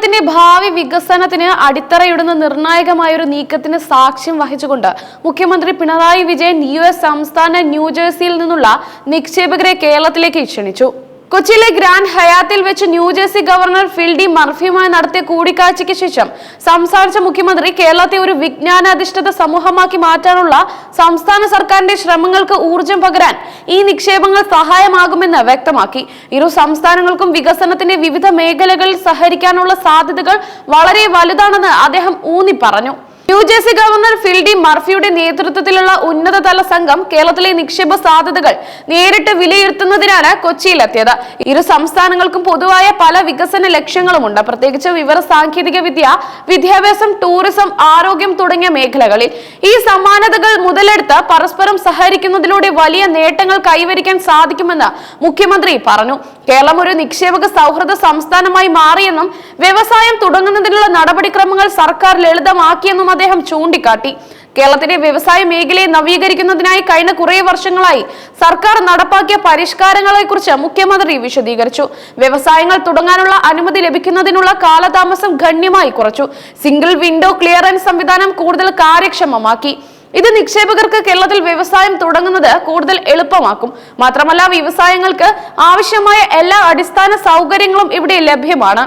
കേരളത്തിന്റെ ഭാവി വികസനത്തിന് അടിത്തറയിടുന്ന നിർണായകമായ ഒരു നീക്കത്തിന് സാക്ഷ്യം വഹിച്ചുകൊണ്ട് മുഖ്യമന്ത്രി പിണറായി വിജയൻ യുഎസ് സംസ്ഥാന ന്യൂജേഴ്സിയിൽ നിന്നുള്ള നിക്ഷേപകരെ കേരളത്തിലേക്ക് ക്ഷണിച്ചു. കൊച്ചിയിലെ ഗ്രാൻഡ് ഹയാത്തിൽ വെച്ച് ന്യൂജേഴ്സി ഗവർണർ ഫിൽ ഡി മർഫിയുമായി നടത്തിയ കൂടിക്കാഴ്ചയ്ക്ക് ശേഷം സംസാരിച്ച മുഖ്യമന്ത്രി കേരളത്തെ ഒരു വിജ്ഞാനാധിഷ്ഠിത സമൂഹമാക്കി മാറ്റാനുള്ള സംസ്ഥാന സർക്കാരിന്റെ ശ്രമങ്ങൾക്ക് ഊർജം പകരാൻ ഈ നിക്ഷേപങ്ങൾ സഹായമാകുമെന്ന് വ്യക്തമാക്കി. ഇരു സംസ്ഥാനങ്ങൾക്കും വികസനത്തിന്റെ വിവിധ മേഖലകളിൽ സഹകരിക്കാനുള്ള സാധ്യതകൾ വളരെ വലുതാണെന്ന് അദ്ദേഹം ഊന്നി പറഞ്ഞു. ന്യൂജേഴ്സി ഗവർണർ ഫിൽ ഡി മർഫിയുടെ നേതൃത്വത്തിലുള്ള ഉന്നതതല സംഘം കേരളത്തിലെ നിക്ഷേപ സാധ്യതകൾ നേരിട്ട് വിലയിരുത്തുന്നതിനാണ് കൊച്ചിയിലെത്തിയത്. ഇരു സംസ്ഥാനങ്ങൾക്കും പൊതുവായ പല വികസന ലക്ഷ്യങ്ങളുമുണ്ട്, പ്രത്യേകിച്ച് വിവര സാങ്കേതിക വിദ്യ, വിദ്യാഭ്യാസം, ടൂറിസം, ആരോഗ്യം തുടങ്ങിയ മേഖലകളിൽ. ഈ സമാനതകൾ മുതലെടുത്ത് പരസ്പരം സഹകരിക്കുന്നതിലൂടെ വലിയ നേട്ടങ്ങൾ കൈവരിക്കാൻ സാധിക്കുമെന്ന് മുഖ്യമന്ത്രി പറഞ്ഞു. കേരളം ഒരു നിക്ഷേപക സൗഹൃദ സംസ്ഥാനമായി മാറിയെന്നും വ്യവസായം തുടങ്ങുന്നതിനുള്ള നടപടിക്രമങ്ങൾ സർക്കാർ ലളിതമാക്കിയെന്നും അദ്ദേഹം ചൂണ്ടിക്കാട്ടി. കേരളത്തിന്റെ വ്യവസായ മേഖലയെ നവീകരിക്കുന്നതിനായി കഴിഞ്ഞ കുറേ വർഷങ്ങളായി സർക്കാർ നടപ്പാക്കിയ പരിഷ്കാരങ്ങളെ കുറിച്ച് മുഖ്യമന്ത്രി വിശദീകരിച്ചു. വ്യവസായങ്ങൾ തുടങ്ങാനുള്ള അനുമതി ലഭിക്കുന്നതിനുള്ള കാലതാമസം ഗണ്യമായി കുറച്ചു. സിംഗിൾ വിൻഡോ ക്ലിയറൻസ് സംവിധാനം കൂടുതൽ കാര്യക്ഷമമാക്കി. ഇത് നിക്ഷേപകർക്ക് കേരളത്തിൽ വ്യവസായം തുടങ്ങുന്നത് കൂടുതൽ എളുപ്പമാക്കും. മാത്രമല്ല, വ്യവസായങ്ങൾക്ക് ആവശ്യമായ എല്ലാ അടിസ്ഥാന സൗകര്യങ്ങളും ഇവിടെ ലഭ്യമാണ്.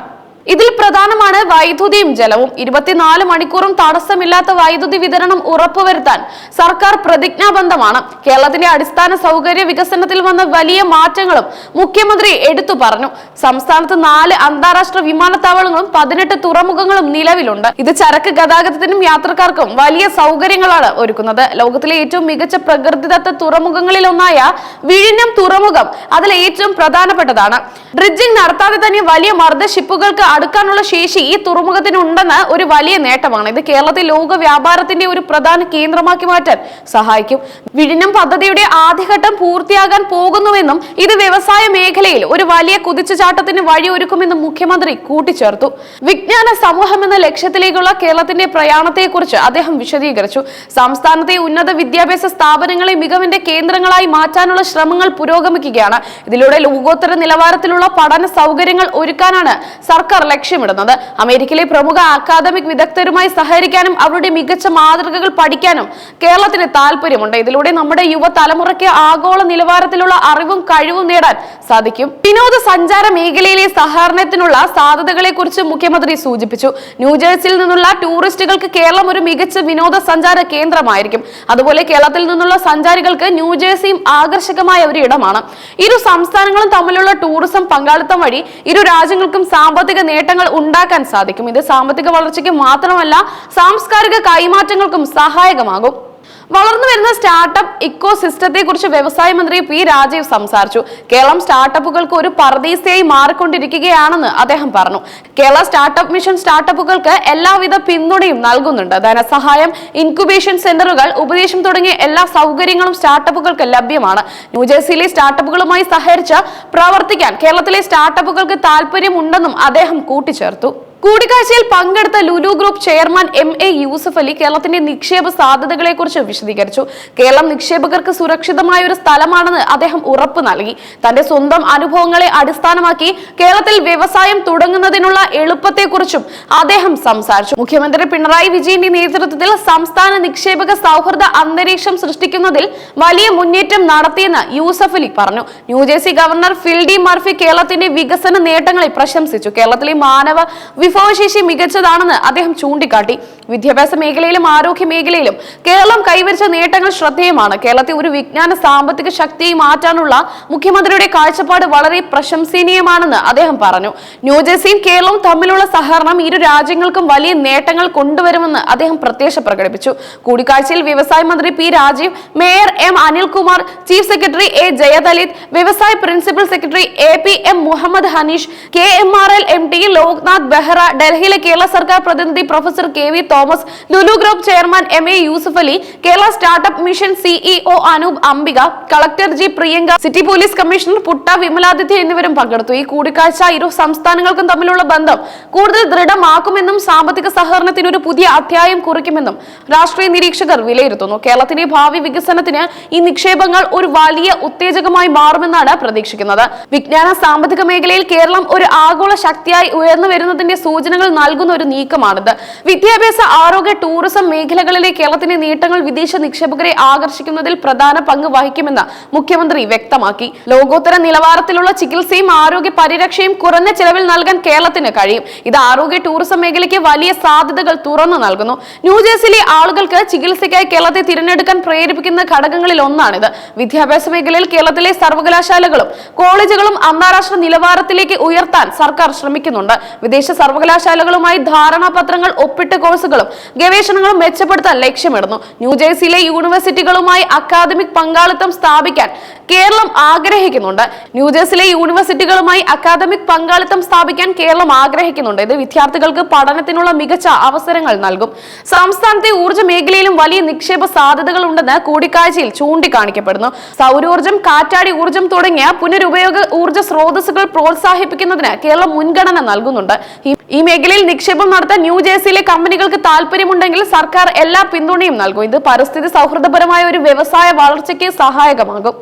ഇതിൽ പ്രധാനമാണ് വൈദ്യുതിയും ജലവും. 24 മണിക്കൂറും തടസ്സമില്ലാത്ത വൈദ്യുതി വിതരണം ഉറപ്പുവരുത്താൻ സർക്കാർ പ്രതിജ്ഞാബദ്ധമാണ്. കേരളത്തിന്റെ അടിസ്ഥാന സൗകര്യ വികസനത്തിൽ വന്ന വലിയ മാറ്റങ്ങളും മുഖ്യമന്ത്രി എടുത്തു പറഞ്ഞു. സംസ്ഥാനത്ത് 4 അന്താരാഷ്ട്ര വിമാനത്താവളങ്ങളും 18 തുറമുഖങ്ങളും നിലവിലുണ്ട്. ഇത് ചരക്ക് ഗതാഗതത്തിനും യാത്രക്കാർക്കും വലിയ സൗകര്യങ്ങളാണ് ഒരുക്കുന്നത്. ലോകത്തിലെ ഏറ്റവും മികച്ച പ്രകൃതിദത്ത തുറമുഖങ്ങളിൽ ഒന്നായ വിഴിഞ്ഞം തുറമുഖം അതിൽ ഏറ്റവും പ്രധാനപ്പെട്ടതാണ്. ഡ്രിഡ്ജിംഗ് നടത്താതെ തന്നെ വലിയ മർദ്ദ ഷിപ്പുകൾക്ക് അടുക്കാനുള്ള ശേഷി ഈ തുറമുഖത്തിന് ഉണ്ടെന്ന് ഒരു വലിയ നേട്ടമാണ്. ഇത് കേരളത്തെ ലോക വ്യാപാരത്തിന്റെ ഒരു പ്രധാന കേന്ദ്രമാക്കി മാറ്റാൻ സഹായിക്കും. വിഴിഞ്ഞം പദ്ധതിയുടെ ആദ്യഘട്ടം പൂർത്തിയാകാൻ പോകുന്നുവെന്നും ഇത് വ്യവസായ മേഖലയിൽ ഒരു വലിയ കുതിച്ചുചാട്ടത്തിന് വഴിയൊരുക്കുമെന്നും മുഖ്യമന്ത്രി കൂട്ടിച്ചേർത്തു. വിജ്ഞാന സമൂഹം എന്ന ലക്ഷ്യത്തിലേക്കുള്ള കേരളത്തിന്റെ പ്രയാണത്തെക്കുറിച്ച് അദ്ദേഹം വിശദീകരിച്ചു. സംസ്ഥാനത്തെ ഉന്നത വിദ്യാഭ്യാസ സ്ഥാപനങ്ങളെ മികവിന്റെ കേന്ദ്രങ്ങളായി മാറ്റാനുള്ള ശ്രമങ്ങൾ പുരോഗമിക്കുകയാണ്. ഇതിലൂടെ ലോകോത്തര നിലവാരത്തിലുള്ള പഠന സൗകര്യങ്ങൾ ഒരുക്കാനാണ് സർക്കാർ ലക്ഷ്യമിടുന്നത്. അമേരിക്കയിലെ പ്രമുഖ അക്കാദമിക് വിദഗ്ധരുമായി സഹകരിക്കാനും അവരുടെ മികച്ച മാതൃകകൾ പഠിക്കാനും കേരളത്തിന് താല്പര്യമുണ്ട്. ഇതിലൂടെ നമ്മുടെ യുവതലമുറയ്ക്ക് ആഗോള നിലവാരത്തിലുള്ള അറിവും കഴിവും നേടാൻ സാധിക്കും. വിനോദസഞ്ചാര മേഖലയിലെ സഹകരണത്തിനുള്ള സാധ്യതകളെ കുറിച്ച് മുഖ്യമന്ത്രി സൂചിപ്പിച്ചു. ന്യൂജേഴ്സിയിൽ നിന്നുള്ള ടൂറിസ്റ്റുകൾക്ക് കേരളം ഒരു മികച്ച വിനോദസഞ്ചാര കേന്ദ്രമായിരിക്കും. അതുപോലെ കേരളത്തിൽ നിന്നുള്ള സഞ്ചാരികൾക്ക് ന്യൂജേഴ്സിയും ആകർഷകമായ ഒരു ഇടമാണ്. ഇരു സംസ്ഥാനങ്ങളും തമ്മിലുള്ള ടൂറിസം പങ്കാളിത്തം വഴി ഇരു രാജ്യങ്ങൾക്കും സാമ്പത്തിക നേട്ടങ്ങൾ ഉണ്ടാക്കാൻ സാധിക്കും. ഇത് സാമ്പത്തിക വളർച്ചയ്ക്ക് മാത്രമല്ല സാംസ്കാരിക കൈമാറ്റങ്ങൾക്കും സഹായകമാകും. വളർന്നു വരുന്ന സ്റ്റാർട്ടപ്പ് ഇക്കോ സിസ്റ്റത്തെ കുറിച്ച് വ്യവസായ മന്ത്രി പി രാജീവ് സംസാരിച്ചു. കേരളം സ്റ്റാർട്ടപ്പുകൾക്ക് ഒരു പർദീസയായി മാറിക്കൊണ്ടിരിക്കുകയാണെന്ന് അദ്ദേഹം പറഞ്ഞു. കേരള സ്റ്റാർട്ടപ്പ് മിഷൻ സ്റ്റാർട്ടപ്പുകൾക്ക് എല്ലാവിധ പിന്തുണയും നൽകുന്നുണ്ട്. ധനസഹായം, ഇൻക്യുബേഷൻ സെന്ററുകൾ, ഉപദേശം തുടങ്ങിയ എല്ലാ സൗകര്യങ്ങളും സ്റ്റാർട്ടപ്പുകൾക്ക് ലഭ്യമാണ്. ന്യൂജേഴ്സിയിലെ സ്റ്റാർട്ടപ്പുകളുമായി സഹകരിച്ച് പ്രവർത്തിക്കാൻ കേരളത്തിലെ സ്റ്റാർട്ടപ്പുകൾക്ക് താല്പര്യമുണ്ടെന്നും അദ്ദേഹം കൂട്ടിച്ചേർത്തു. കൂടിക്കാഴ്ചയിൽ പങ്കെടുത്ത Lulu group chairman MA Yusuf Ali കേരളത്തിന്റെ നിക്ഷേപ സാധ്യതകളെ കുറിച്ച് വിശദീകരിച്ചു. കേരളം നിക്ഷേപകർക്ക് സുരക്ഷിതമായ ഒരു സ്ഥലമാണെന്ന് അദ്ദേഹം ഉറപ്പു നൽകി. തന്റെ സ്വന്തം അനുഭവങ്ങളെ അടിസ്ഥാനമാക്കി കേരളത്തിൽ വ്യവസായം തുടങ്ങുന്നതിനുള്ള എളുപ്പത്തെക്കുറിച്ചും അദ്ദേഹം സംസാരിച്ചു. മുഖ്യമന്ത്രി പിണറായി വിജയന്റെ നേതൃത്വത്തിൽ സംസ്ഥാന നിക്ഷേപക സൗഹൃദ അന്തരീക്ഷം സൃഷ്ടിക്കുന്നതിൽ വലിയ മുന്നേറ്റം നടത്തിയെന്ന് യൂസഫ് അലി പറഞ്ഞു. ന്യൂജേഴ്സി ഗവർണർ ഫിൽ ഡി മർഫി കേരളത്തിന്റെ വികസന നേട്ടങ്ങളെ പ്രശംസിച്ചു. കേരളത്തിലെ മാനവ വിഭവശേഷി മികച്ചതാണെന്ന് അദ്ദേഹം ചൂണ്ടിക്കാട്ടി. വിദ്യാഭ്യാസ മേഖലയിലും ആരോഗ്യ മേഖലയിലും കേരളം കൈവരിച്ച നേട്ടങ്ങൾ ശ്രദ്ധേയമാണ്. കേരളത്തെ ഒരു വിജ്ഞാന സാമ്പത്തിക ശക്തിയായി മാറ്റാനുള്ള മുഖ്യമന്ത്രിയുടെ കാഴ്ചപ്പാട് വളരെ പ്രശംസനീയമാണെന്ന് അദ്ദേഹം പറഞ്ഞു. ന്യൂജേഴ്സിയും കേരളവും തമ്മിലുള്ള സഹകരണം ഇരു രാജ്യങ്ങൾക്കും വലിയ നേട്ടങ്ങൾ കൊണ്ടുവരുമെന്ന് അദ്ദേഹം പ്രത്യാശ പ്രകടിപ്പിച്ചു. കൂടിക്കാഴ്ചയിൽ വ്യവസായ മന്ത്രി P Rajeev, mayor M Anilkumar, chief secretary A Jayathilak, വ്യവസായ principal secretary APM Muhammad Hanish, KMRL MD Loknath Behera, ഡൽഹിയിലെ കേരള സർക്കാർ പ്രതിനിധി professor KV Thomas, Lulu group chairman MA Yusuf Ali, Kerala startup mission CEO Anoop Ambika, collector G Priyanka, city police commissioner Putta Vimaladitya എന്നിവരും പങ്കെടുത്തു. ഈ കൂടിക്കാഴ്ച ഇരു സംസ്ഥാനങ്ങൾക്കും തമ്മിലുള്ള ബന്ധം കൂടുതൽ ദൃഢമാക്കുമെന്നും സാമ്പത്തിക സഹകരണത്തിന് ഒരു പുതിയ അധ്യായം കുറിക്കുമെന്നും രാഷ്ട്രീയ നിരീക്ഷകർ വിലയിരുത്തുന്നു. കേരളത്തിന്റെ ഭാവി വികസനത്തിന് ഈ നിക്ഷേപങ്ങൾ ഒരു വലിയ ഉത്തേജകമായി മാറുമെന്നാണ് പ്രതീക്ഷിക്കുന്നത്. വിജ്ഞാന സാമ്പത്തിക മേഖലയിൽ കേരളം ഒരു ആഗോള ശക്തിയായി ഉയർന്നു വരുന്നതിന്റെ സൂചനകൾ നൽകുന്ന ഒരു നീക്കമാണിത്. വിദ്യാഭ്യാസ, ആരോഗ്യ, ടൂറിസം മേഖലകളിലെ കേരളത്തിന്റെ നേട്ടങ്ങൾ വിദേശ നിക്ഷേപകരെ ആകർഷിക്കുന്നതിൽ പ്രധാന പങ്ക് വഹിക്കുമെന്ന് മുഖ്യമന്ത്രി വ്യക്തമാക്കി. ലോകോത്തര നിലവാരത്തിലുള്ള ചികിത്സയും ആരോഗ്യ പരിരക്ഷയും കുറഞ്ഞ ചെലവിൽ നൽകാൻ കേരളത്തിന് കഴിയും. ഇത് ആരോഗ്യ ടൂറിസം മേഖലയ്ക്ക് വലിയ സാധ്യതകൾ തുറന്നു നൽകുന്നു. ന്യൂജേഴ്സിയിലെ ആളുകൾക്ക് ചികിത്സയ്ക്കായി കേരളത്തെ തിരഞ്ഞെടുക്കാൻ പ്രേരിപ്പിക്കുന്ന ഘടകങ്ങളിൽ ഒന്നാണിത്. വിദ്യാഭ്യാസ മേഖലയിൽ കേരളത്തിലെ സർവകലാശാലകളും കോളേജുകളും അന്താരാഷ്ട്ര നിലവാരത്തിലേക്ക് ഉയർത്താൻ സർക്കാർ ശ്രമിക്കുന്നുണ്ട്. വിദേശ സർവകലാശാലകളുമായി ധാരണാപത്രങ്ങൾ ഒപ്പിട്ട് കോഴ്സുകളും ഗവേഷണങ്ങളും മെച്ചപ്പെടുത്താൻ ലക്ഷ്യമിടുന്നു. ന്യൂജേഴ്സിയിലെ യൂണിവേഴ്സിറ്റികളുമായി അക്കാദമിക് പങ്കാളിത്തം സ്ഥാപിക്കാൻ കേരളം ആഗ്രഹിക്കുന്നുണ്ട്. ഇത് വിദ്യാർത്ഥികൾക്ക് പഠനത്തിനുള്ള മികച്ച അവസരങ്ങൾ നൽകും. സംസ്ഥാനത്തെ ഊർജ്ജ മേഖലയിലും വലിയ നിക്ഷേപ സാധ്യതകൾ ഉണ്ടെന്ന് കൂടിക്കാഴ്ചയിൽ ചൂണ്ടിക്കാണിക്കപ്പെടുന്നു. സൗരോർജ്ജം, കാറ്റാടി ഊർജ്ജം തുടങ്ങിയ പുനരുപയോഗ ഊർജ്ജ സ്രോതസ്സുകൾ പ്രോത്സാഹിപ്പിക്കുന്നതിന് കേരളം മുൻഗണന നൽകുന്നുണ്ട്. ഈ മേഖലയിൽ നിക്ഷേപം നടത്താൻ ന്യൂജേഴ്സിയിലെ കമ്പനികൾക്ക് താല്പര്യമുണ്ടെങ്കിൽ സർക്കാർ എല്ലാ പിന്തുണയും നൽകും. ഇത് പരിസ്ഥിതി സൗഹൃദപരമായ ഒരു വ്യവസായ വളർച്ചയ്ക്ക് സഹായകമാകും.